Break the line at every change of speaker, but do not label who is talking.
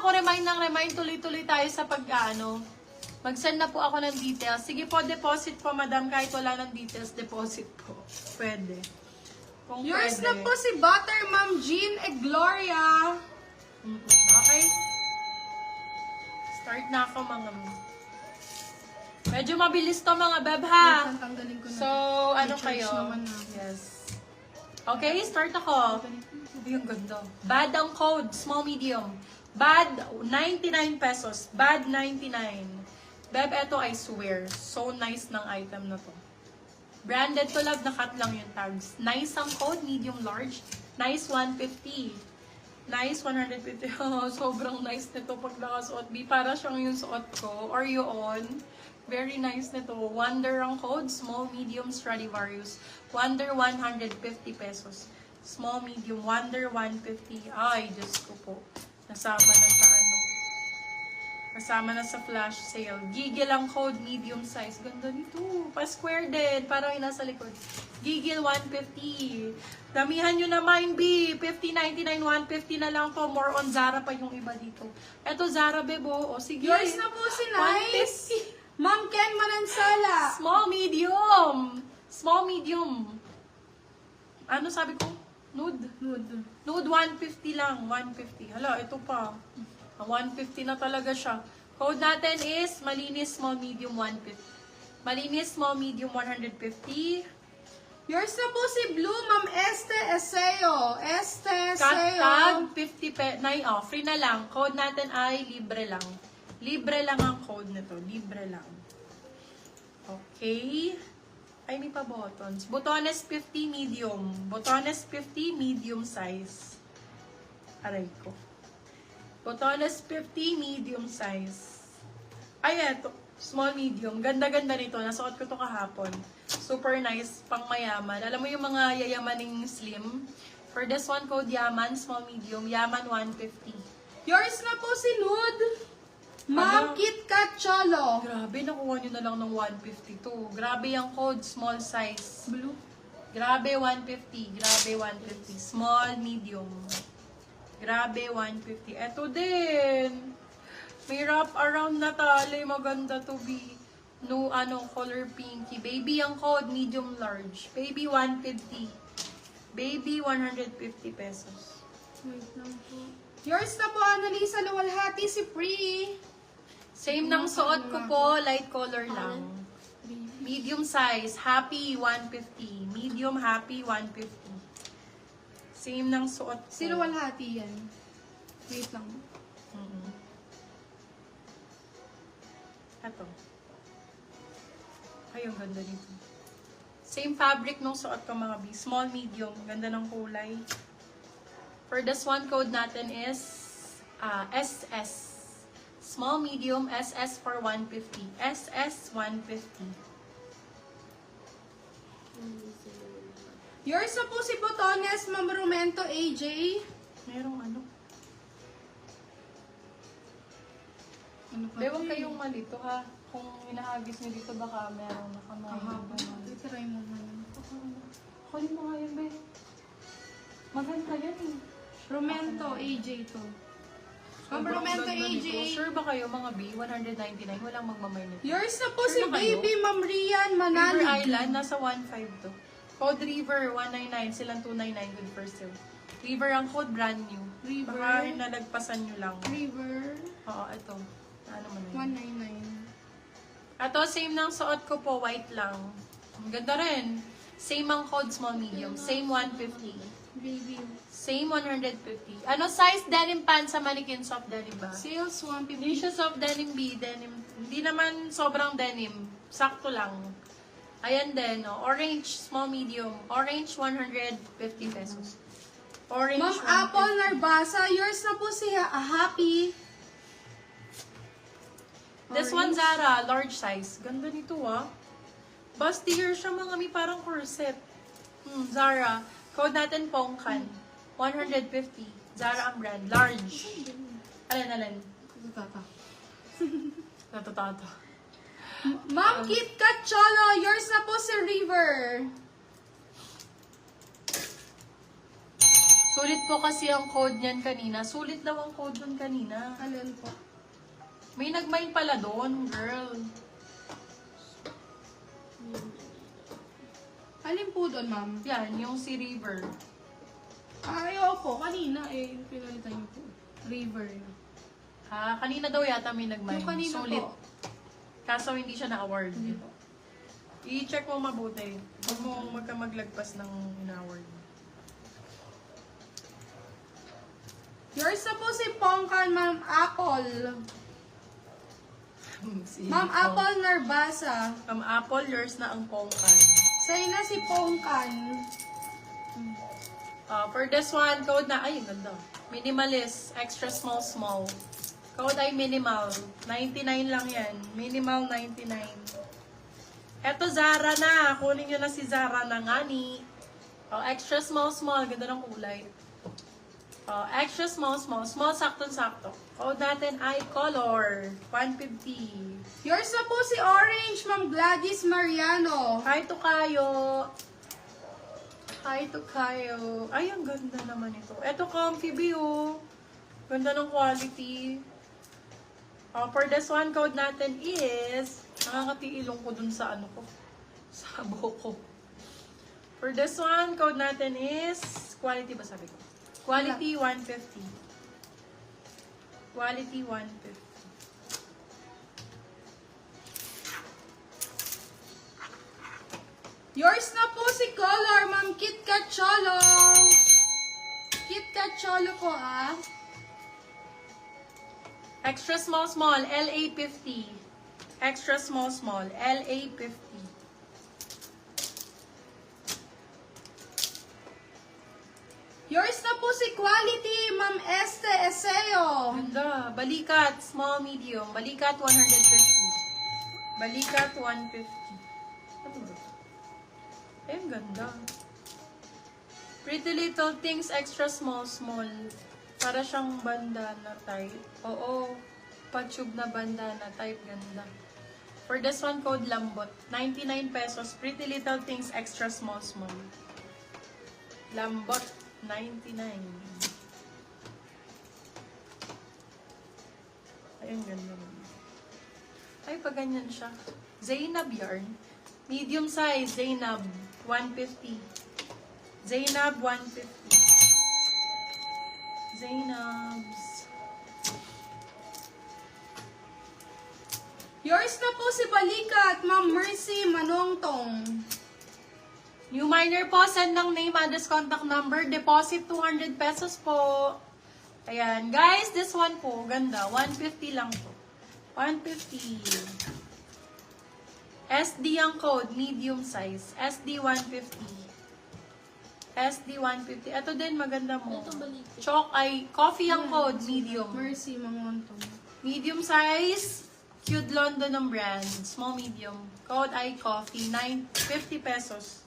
ako, remind, tuloy-tuloy tayo sa pag-ano. Mag-send na po ako ng details. Sige po, deposit po, madam. Kahit wala ng details, deposit po. Pwede. Kung
Yours
pwede.
na po si Butter Ma'am Jean Gloria.
Okay. Start na ako, mga medyo mabilis to, mga beb, ha?
Wait, tanggalin ko na.
So, ano
May charge
kayo?
naman na.
Yes. Okay, start ako. Yung ganda. Bad ang code, small, medium. Bad, 99 pesos. Bad, 99. Beb, eto I swear. So nice ng item na to. Branded to, love. Nakat lang yung tags. Nice ang code, medium, large. Nice, 150. Nice, 150. Oh, sobrang nice nito pag nakasuot. B, para siyang yung suot ko. Or yun. Very nice nito. Wonder ang code. Small, medium, Stradivarius. Wonder, 150 pesos. Small, medium. Wonder, 150. Ay, Diyos ko po. Nasama na sa ano. Kasama na sa flash sale. Gigil ang code, medium size. Ganda nito. Pa-square din. Parang yung nasa likod. Gigil, 150. Damihan nyo naman, B. 50, 99, 150 na lang to. More on Zara pa yung iba dito. Eto, Zara, bebo. O, sige.
Yours na po si Nice. Ma'am Ken Manansala.
Small, medium. Small, medium. Ano sabi ko? Nude.
Nude.
Nude, 150 lang. 150. Hala, ito pa. 150 na talaga siya. Code natin is malinis, small, medium, 150. Malinis, small, medium, 150.
Yours na po si Blue Ma'am Este Eseo. Este
Tag
Eseo.
50 free na lang. Code natin ay libre lang. Libre lang ang code nito. Libre lang. Okay. Ay, may pa buttons. Botones 50 medium. Botones 50 medium size. Aray ko. Botones 50 medium size. Ay, eto. Small medium. Ganda-ganda nito. Nasuot ko to kahapon. Super nice. Pang mayaman. Alam mo yung mga yayamaning slim? For this one, code yaman, small medium. Yaman 150.
Yours na po si Nude. Ma'am
Ano?
Kit Kat Cholo.
Grabe, nakuha nyo na lang ng 152. Grabe yung code, small size.
Blue.
Grabe, 150. Grabe, 150. Small, medium. Grabe, 150. Eto din. May wrap around na tali. Maganda to be. No, color pinky. Baby ang code, medium, large. Baby, 150. Baby, 150 pesos.
Wait lang po. Yours na po, Annalisa Luwalhati, si Pri.
Same ng suot ko po, light color lang. Medium size, happy 150. Medium, happy 150. Same ng suot ko.
Si Luwalhati yan. Wait lang.
Ito. Ay, ang ganda dito. Same fabric nung suot ko, mga B. Small, medium. Ganda ng kulay. For this one, code natin is SS. Small, medium, SS for 150. SS 150.
Yours na po si Botones, Ma'am Rumento AJ.
Merong ano?
Ano pa?
Bewang kayong malito, ha? Kung hinahagis niyo dito, baka merong nakamahaba.
Try mo man.
Kunin mo nga yun, be. Maganda yan, eh.
Rumento AJ to. Ma'am Rumento AJ.
Sure ba kayo, mga B? 199. Walang magmamay nito.
Yours na po
Sure
si
na kayo?
Baby Ma'am Rian
River
Manalig.
Island, nasa 1.5 to. Code River, 199. Silang 299 good for sale. River ang code, brand new.
River.
Baka nalagpasan nyo lang.
River.
Oo, ito. Ano man yun?
199.
Ito, same ng suot ko po, white lang. Ang ganda rin. Same ang code, small, medium. Same 150.
Baby.
Same 150. Ano size denim pants sa mannequin soft denim ba?
Sales
Hindi
150.
siya soft denim B, denim. Hindi naman sobrang denim. Sakto lang. Ayan din, no? Orange, small, medium. Orange, 150 pesos. Orange,
Ma'am
150.
Apple Narbasa, yours na po si Happy.
This one, Zara, large size. Ganda nito, ah. Bustier siya, mga may parang corset. Zara. Code natin, Pongkan. 150. Zara ang brand. Large. Alin.
Tata.
Natutata.
Ma'am Kit Kat Cholo, yours na po si River.
Sulit po kasi ang code niyan kanina. Sulit daw ang code nun kanina.
Alin po?
May nag-mine pala doon, girl.
Alin po doon, ma'am?
Yan, yung si River.
Ayaw po. Kanina eh. Pinalitan niyo po. River.
Ha? Kanina daw yata may nag-mine.
Yung kanina
Sulit.
po.
Kaso hindi siya na-award.
Hindi po.
I-check mo mabuti. Huwag mo maglagpas ng in-award.
Yours na po si Pongkan, Ma'am Apple.
Si
Ma'am
Paul.
Apple Narbasa.
Ma'am Apple, yours na ang pongkan.
Sa'yo na si Pongkan.
For this one, code na, ay, ganda. Minimalist, extra small. Code ay minimal. 99 lang yan. Minimal 99. Eto, Zara na. Kunin nyo na si Zara na ngani. Extra small. Ganda ng kulay. Extra small. Small, sakto-sakto. Code natin ay color. 150.
Yours na po si Orange, Ma'am Gladys Mariano.
Hi to kayo. Ay, ang ganda naman ito. Ito, comfy view. Ganda ng quality. For this one, code natin is, nakakatiilong ko dun sa ano ko. Sa buhok ko. For this one, code natin is, quality ba sabi ko? Quality 150. Quality 150.
Yours na po si Color, Ma'am KitKat Cholo. KitKat Cholo po, ah.
Extra small, LA50. Extra small, LA50.
Yours na po si Quality, Ma'am Este Eseo.
Ganda. Balikat, small, medium. Balikat, 150. Balikat, 150. Ano ba? Ay, ang ganda. Pretty Little Things, extra small. Para siyang bandana type. Oo. Patube na bandana type. Ganda. For this one, code Lambot. 99 pesos. Pretty Little Things, extra small. Lambot. 99. Ay, ang ganda naman. Ay, pag ganyan siya. Zainab yarn. Medium size, Zainab. 150. Zainab, 150. Zainabs.
Yours na po si Balikat, Ma'am Mercy Manongtong.
New miner po, send ng name, address, contact number, deposit 200 pesos po. Ayan, guys, this one po, ganda, 150 lang po. 150. SD ang code, medium size. SD 150. SD 150. Ito din, maganda mo. Chalk ay, coffee ang code, medium.
Mercy Manongtong.
Medium size, Cute London ng brand. Small, medium. Code ay coffee, 50 pesos.